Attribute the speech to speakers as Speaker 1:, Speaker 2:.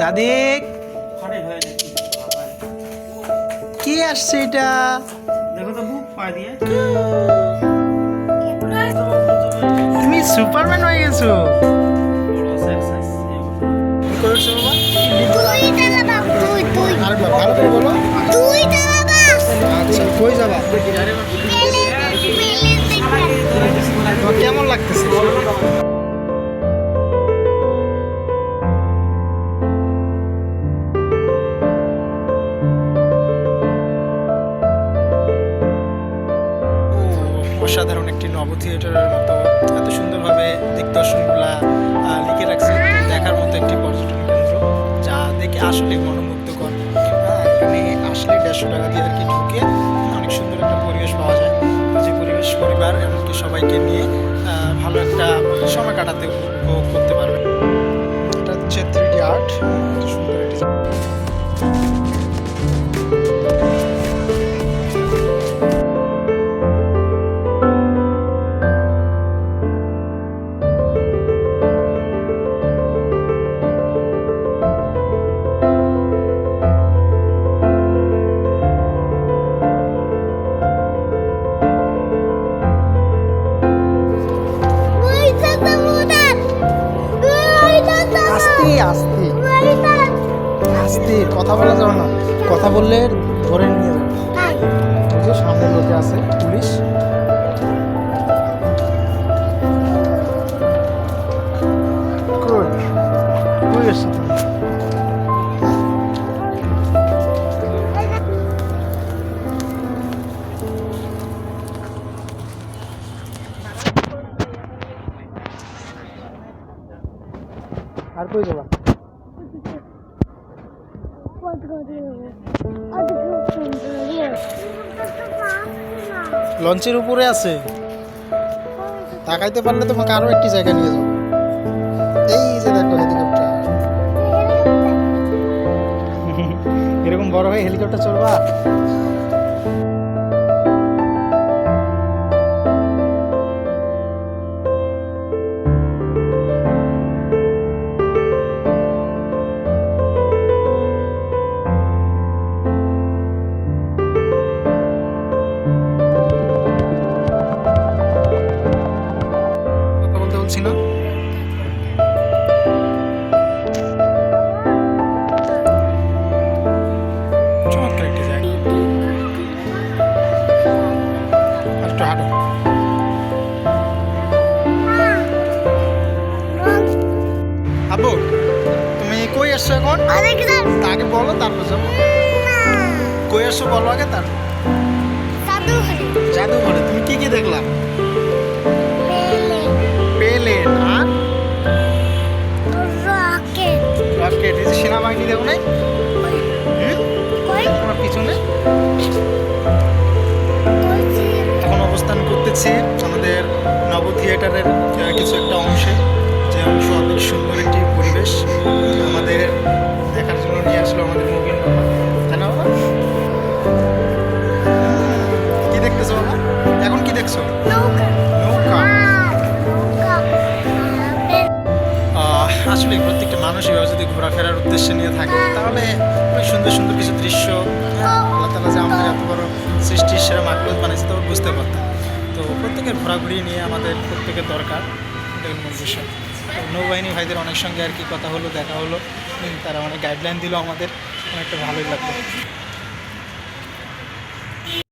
Speaker 1: সাদিক কি আসছে এটা?
Speaker 2: দেখো তো বুক পা দিয়ে
Speaker 1: তুমি সুপারম্যান হয়ে গেছো।
Speaker 2: বড় সাকসেস
Speaker 1: কি করছো বাবা? আর ভালো করে বলো। আচ্ছা, কই যাবা? তোমার কেমন লাগতেছে? অসাধারণ একটি নব থিয়েটারের মতো এত সুন্দরভাবে দিকদর্শনগুলা লিখে রাখছে। দেখার মতো একটি পর্যটন কেন্দ্র, যা দেখে আসলে মনোমুগ্ধকর। এখানে আসলে 150 টাকা দিয়ে আর কি ঢুকে অনেক সুন্দর একটা পরিবেশ পাওয়া যায়, যে পরিবেশ পরিবার এমনকি সবাইকে নিয়ে ভালো একটা সময় কাটাতে উপভোগ করতে পারবে। এটা হচ্ছে 3D আর্ট, সুন্দর একটি আস্তে আস্তে কথা বলা যাবে না, কথা বললে ধরে নিয়ে যাবে। ওই যে সামনে লোকে আছে পুলিশ। কই আসছে তুমি? আর কই যাবা? লঞ্চের উপরে আছে, তাকাইতে পারলে তোমাকে আরো একটি জায়গা নিয়ে যাবো। এই যে দেখো হেলিকপ্টার। এরকম বড় হয়ে হেলিকপ্টার চড়বা? বলছি না? চমৎকার একটি জায়গা। আর একটু হাঁটো। আব্বু, তুমি কই আসছো এখন? আগে বলো, তারপর যাবো। কই আসছো বলো আগে, তারপর। জাদুঘরে তুমি কি কি দেখলাম? প্লেন আর রকেট। এই যে সেনাবাহিনী দেখো নাই তোমার পিছনে? এখন অবস্থান করতেছি আমাদের নব থিয়েটারের কিছু একটা অংশে, যে অংশ অনেক সুন্দর একটি পরিবেশ আমাদের দেখার জন্য নিয়ে আসলো আমাদের মুভিন বাবা, তাই না বাবা? কি দেখতেছো বাবা? এখন কি দেখছো? নৌকা। আসলে প্রত্যেকটা মানুষই যদি ঘোরাফেরার উদ্দেশ্যে নিয়ে থাকে, তাহলে অনেক সুন্দর সুন্দর কিছু দৃশ্য আল্লাহ তাআলা যে আমাদের এত বড় সৃষ্টির সেরা মাকলুক বানিয়েছে তবে বুঝতে পারতাম। তো প্রত্যেকের ঘোরাঘুরি নিয়ে আমাদের প্রত্যেকের দরকার, এটা মূল বিষয়। নৌবাহিনী ভাইদের অনেক সঙ্গে আর কি কথা হলো, দেখা হলো, তারা অনেক গাইডলাইন দিল আমাদের, অনেকটা ভালোই লাগলো।